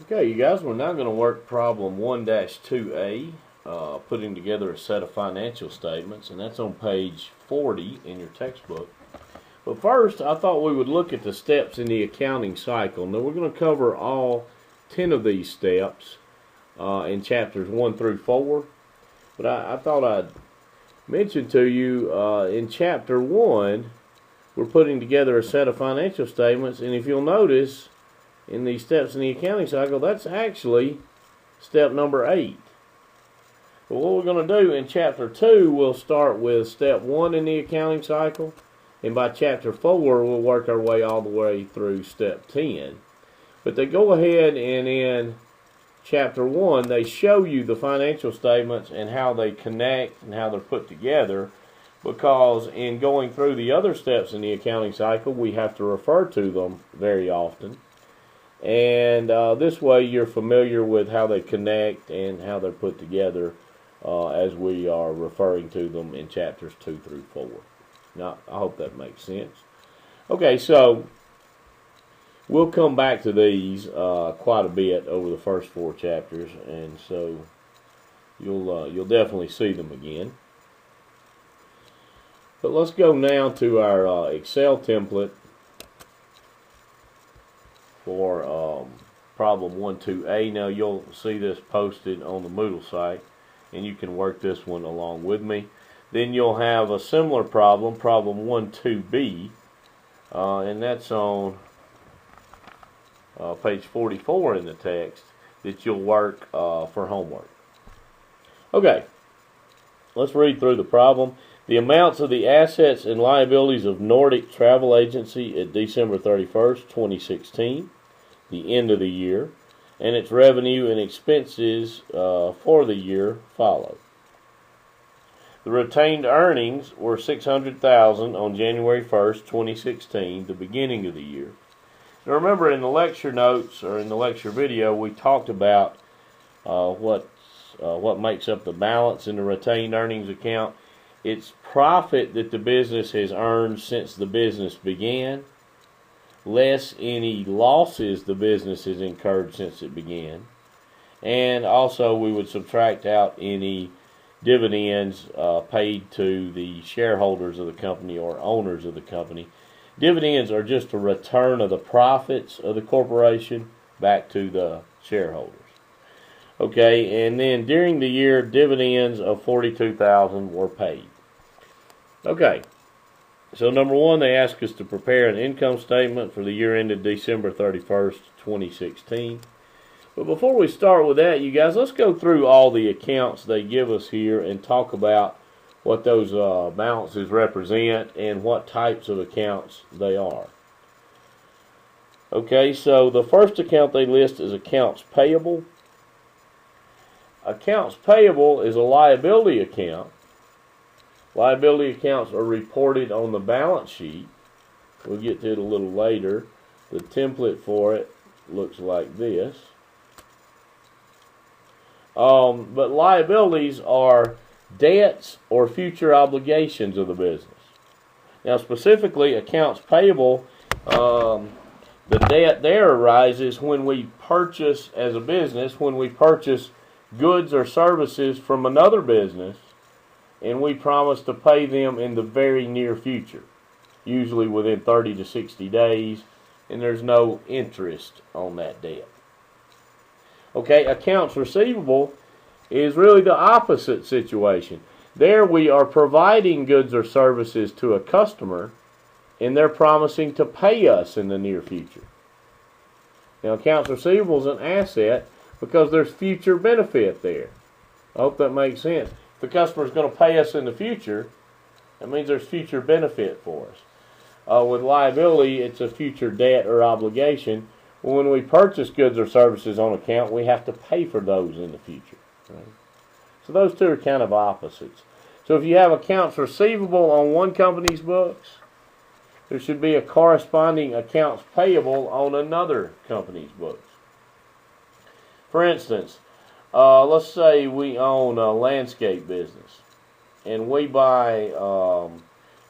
Okay, you guys, we're now going to work problem 1-2A, putting together a set of financial statements, and that's on page 40 in your textbook. But first, I thought we would look at the steps in the accounting cycle. Now, we're going to cover all 10 of these steps in chapters 1 through 4. But I thought I'd mention to you in chapter 1, we're putting together a set of financial statements, and if you'll notice, in these steps in the accounting cycle, that's actually step number 8. But what we're going to do in chapter 2, we'll start with step 1 in the accounting cycle, and by chapter 4, we'll work our way all the way through step 10. But they go ahead and in chapter 1, they show you the financial statements and how they connect and how they're put together, because in going through the other steps in the accounting cycle, we have to refer to them very often. And this way you're familiar with how they connect and how they're put together as we are referring to them in chapters 2 through 4. Now, I hope that makes sense. Okay, so we'll come back to these quite a bit over the first 4 chapters, and so you'll definitely see them again. But let's go now to our Excel template for problem 1-2A. Now you'll see this posted on the Moodle site, and you can work this one along with me. Then you'll have a similar problem, problem 1-2B, and that's on page 44 in the text that you'll work for homework. Okay, let's read through the problem. The amounts of the assets and liabilities of Nordic Travel Agency at December 31st, 2016, the end of the year, and its revenue and expenses for the year follow. The retained earnings were $600,000 on January 1st, 2016, the beginning of the year. Now remember, in the lecture notes or in the lecture video, we talked about what makes up the balance in the retained earnings account. It's profit that the business has earned since the business began, less any losses the business has incurred since it began. And also we would subtract out any dividends paid to the shareholders of the company or owners of the company. Dividends are just a return of the profits of the corporation back to the shareholders. Okay, and then during the year, dividends of $42,000 were paid. Okay. So number 1, they ask us to prepare an income statement for the year ended December 31st, 2016. But before we start with that, you guys, let's go through all the accounts they give us here and talk about what those balances represent and what types of accounts they are. Okay, so the first account they list is accounts payable. Accounts payable is a liability account. Liability accounts are reported on the balance sheet. We'll get to it a little later. The template for it looks like this. But liabilities are debts or future obligations of the business. Now specifically, accounts payable, the debt there arises when we purchase, as a business, when we purchase goods or services from another business, and we promise to pay them in the very near future, usually within 30 to 60 days, and there's no interest on that debt. Okay, accounts receivable is really the opposite situation. There we are providing goods or services to a customer, and they're promising to pay us in the near future. Now, accounts receivable is an asset because there's future benefit there. I hope that makes sense. If the customer is going to pay us in the future, that means there's future benefit for us. With liability, it's a future debt or obligation. Well, when we purchase goods or services on account, we have to pay for those in the future. Right? So those two are kind of opposites. So if you have accounts receivable on one company's books, there should be a corresponding accounts payable on another company's books. For instance, let's say we own a landscape business, and we buy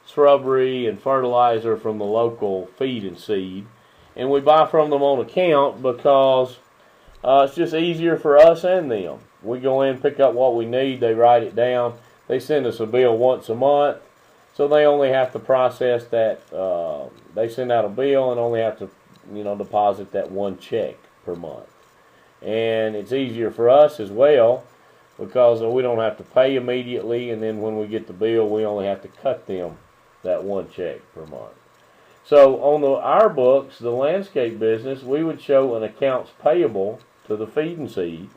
shrubbery and fertilizer from the local feed and seed, and we buy from them on account because It's just easier for us and them. We go in, pick up what we need, they write it down. They send us a bill once a month, so they only have to process that. They send out a bill and only have to, deposit that one check per month. And it's easier for us as well because we don't have to pay immediately, and then when we get the bill, we only have to cut them that one check per month. So on our books, the landscape business, we would show an accounts payable to the feed and seed.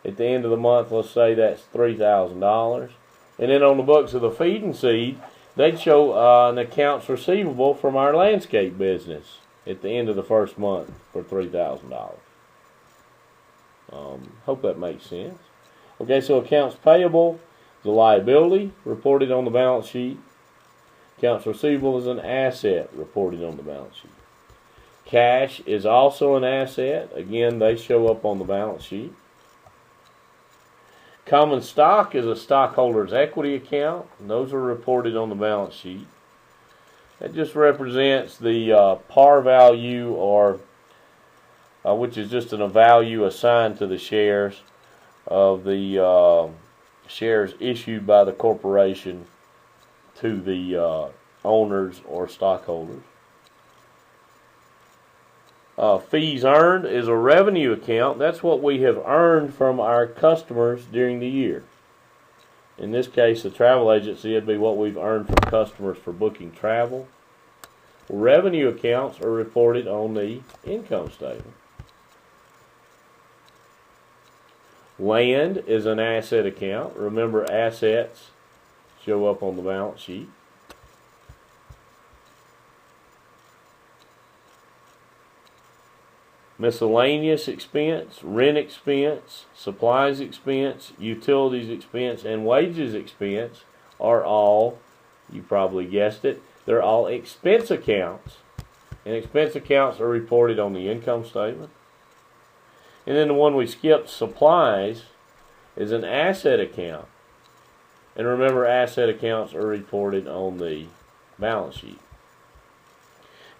At the end of the month, let's say that's $3,000. And then on the books of the feed and seed, they'd show an accounts receivable from our landscape business at the end of the first month for $3,000. Hope that makes sense. Okay, so accounts payable is a liability reported on the balance sheet. Accounts receivable is an asset reported on the balance sheet. Cash is also an asset. Again, they show up on the balance sheet. Common stock is a stockholder's equity account, and those are reported on the balance sheet. That just represents the par value, or which is just a value assigned to the shares of the shares issued by the corporation to the owners or stockholders. Fees earned is a revenue account. That's what we have earned from our customers during the year. In this case, the travel agency, it'd be what we've earned from customers for booking travel. Revenue accounts are reported on the income statement. Land is an asset account. Remember, assets show up on the balance sheet. Miscellaneous expense, rent expense, supplies expense, utilities expense, and wages expense are all, you probably guessed it, they're all expense accounts. And expense accounts are reported on the income statement. And then the one we skipped, supplies, is an asset account. And remember, asset accounts are reported on the balance sheet.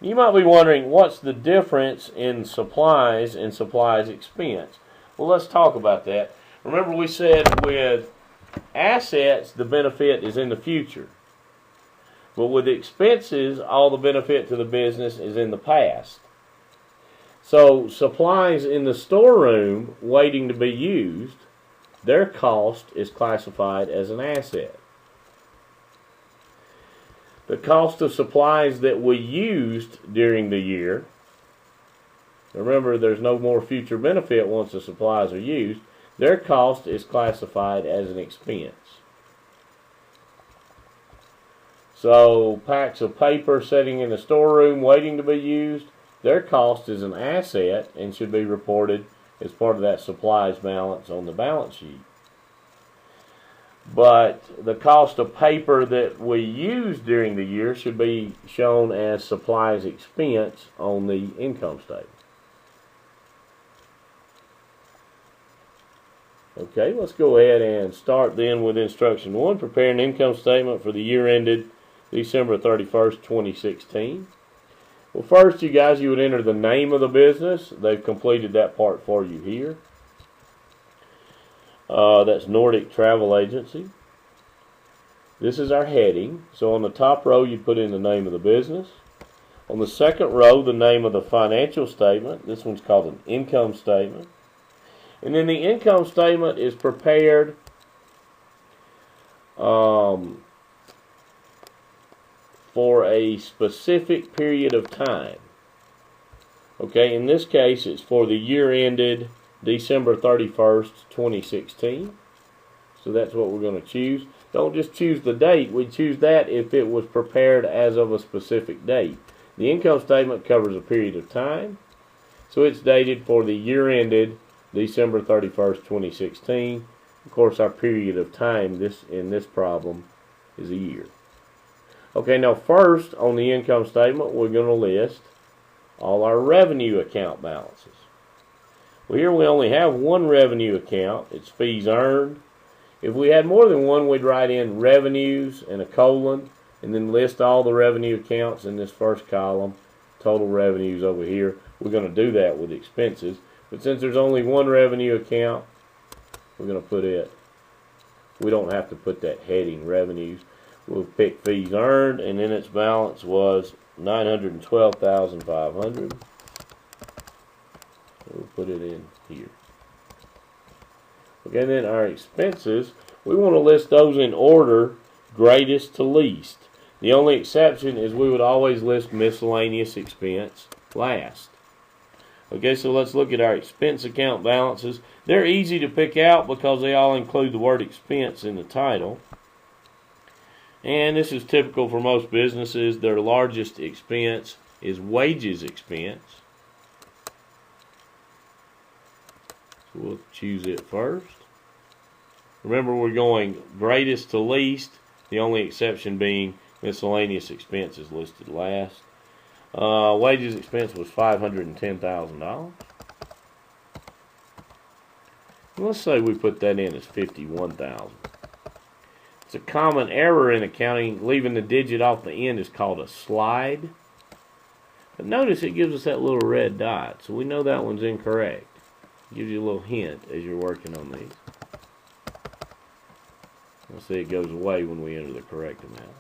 You might be wondering, what's the difference in supplies and supplies expense? Well, let's talk about that. Remember, we said with assets, the benefit is in the future. But with expenses, all the benefit to the business is in the past. So supplies in the storeroom waiting to be used, their cost is classified as an asset. The cost of supplies that we used during the year, remember there's no more future benefit once the supplies are used, their cost is classified as an expense. So packs of paper sitting in the storeroom waiting to be used, their cost is an asset and should be reported as part of that supplies balance on the balance sheet. But the cost of paper that we use during the year should be shown as supplies expense on the income statement. Okay, let's go ahead and start then with instruction 1. Prepare an income statement for the year ended December 31st, 2016. Well, first, you guys, you would enter the name of the business. They've completed that part for you here. That's Nordic Travel Agency. This is our heading. So on the top row, you put in the name of the business. On the second row, the name of the financial statement. This one's called an income statement. And then the income statement is prepared for a specific period of time. Okay, in this case, it's for the year ended December 31st, 2016. So that's what we're going to choose. Don't just choose the date. We choose that if it was prepared as of a specific date. The income statement covers a period of time. So it's dated for the year ended December 31st, 2016. Of course, our period of time in this problem is a year. Okay, now first on the income statement, we're going to list all our revenue account balances. Well, here we only have one revenue account. It's fees earned. If we had more than one, we'd write in revenues and a colon, and then list all the revenue accounts in this first column, total revenues over here. We're going to do that with expenses. But since there's only one revenue account, we're going to put it. We don't have to put that heading, revenues. We'll pick fees earned, and then its balance was $912,500. We'll put it in here. Okay, then our expenses, we want to list those in order, greatest to least. The only exception is we would always list miscellaneous expense last. Okay, so let's look at our expense account balances. They're easy to pick out because they all include the word expense in the title. And this is typical for most businesses. Their largest expense is wages expense. So we'll choose it first. Remember, we're going greatest to least, the only exception being miscellaneous expense is listed last. Wages expense was $510,000. Let's say we put that in as $51,000. It's a common error in accounting. Leaving the digit off the end is called a slide. But notice it gives us that little red dot, so we know that one's incorrect. It gives you a little hint as you're working on these. You'll see it goes away when we enter the correct amount.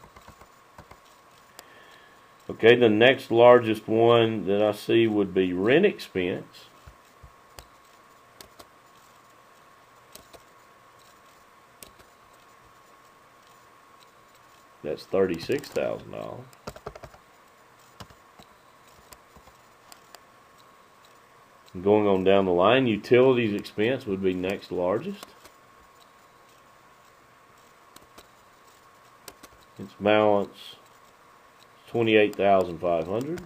Okay, the next largest one that I see would be rent expense. That's $36,000. Going on down the line, utilities expense would be next largest. Its balance $28,500.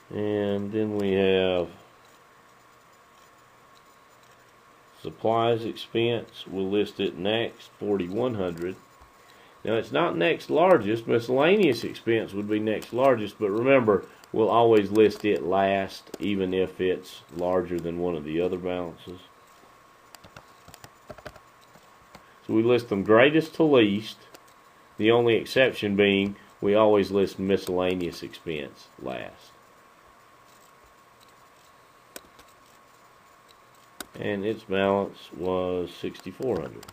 And then we have supplies expense. We'll list it next, $4,100. Now it's not next largest. Miscellaneous expense would be next largest, but remember, we'll always list it last, even if it's larger than one of the other balances. So we list them greatest to least, the only exception being we always list miscellaneous expense last. And its balance was $6,400.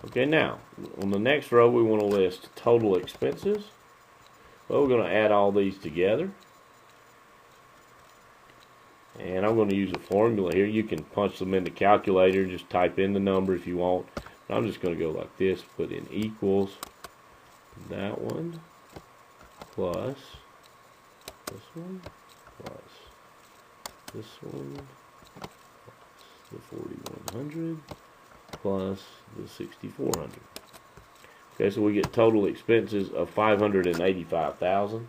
Okay, now, on the next row we want to list total expenses. Well, we're going to add all these together. And I'm going to use a formula here. You can punch them in the calculator and just type in the number if you want. But I'm just going to go like this, put in equals that one plus this one plus this one plus the 4,100 plus the 6,400. Okay, so we get total expenses of $585,000.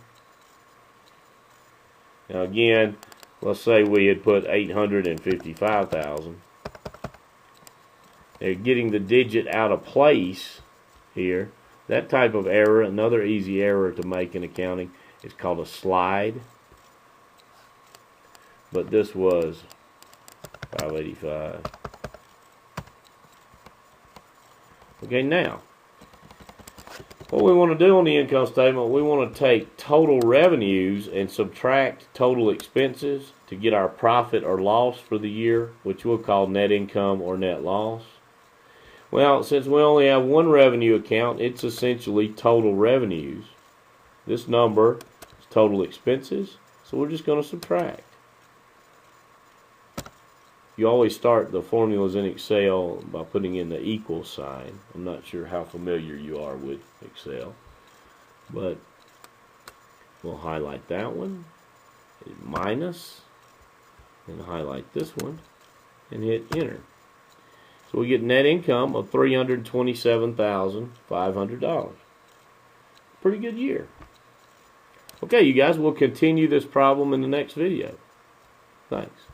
Now again, let's say we had put $855,000. They're getting the digit out of place here. That type of error, another easy error to make in accounting, is called a slide. But this was 585. Okay, now, what we want to do on the income statement, we want to take total revenues and subtract total expenses to get our profit or loss for the year, which we'll call net income or net loss. Well, since we only have one revenue account, it's essentially total revenues. This number is total expenses, so we're just going to subtract. You always start the formulas in Excel by putting in the equal sign. I'm not sure how familiar you are with Excel, but we'll highlight that one, hit minus, and highlight this one, and hit enter. So we get net income of $327,500. Pretty good year. Okay, you guys, we'll continue this problem in the next video. Thanks.